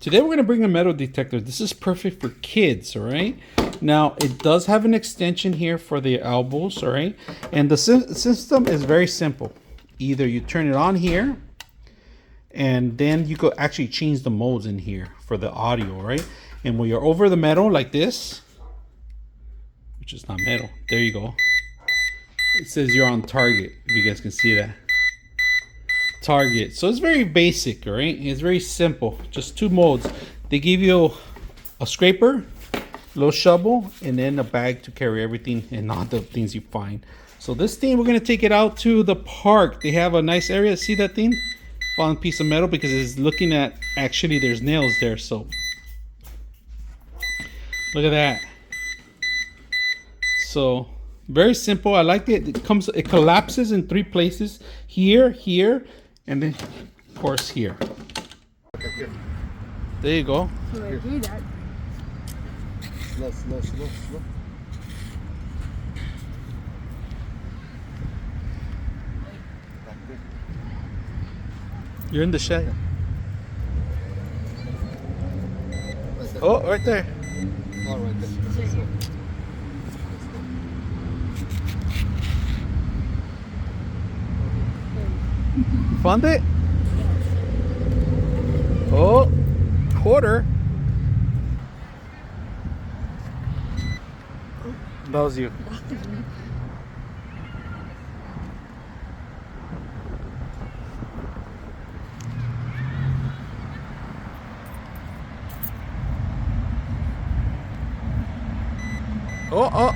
Today we're going to bring a metal detector. This is perfect for kids, all right? Now, it does have an extension here for the elbows, all right? And the system is very simple. Either you turn it on here, and then you could actually change the modes in here for the audio, right? And when you're over the metal like this, which is not metal, there you go. It says you're on target, if you guys can see that. Target. So it's very basic, all right? It's very simple. Just two modes. They give you a scraper, a little shovel, and then a bag to carry everything and all the things you find. So this thing, we're gonna take it out to the park. They have a nice area. See that thing? Found a piece of metal because it's looking at, actually there's nails there. So look at that. So very simple. I like it. It collapses in 3 places. Here, and then of course here. There you go. So I do that. Slow. You're in the shed. Oh, right there. All right there. Found it? Oh, quarter. That was you. Oh.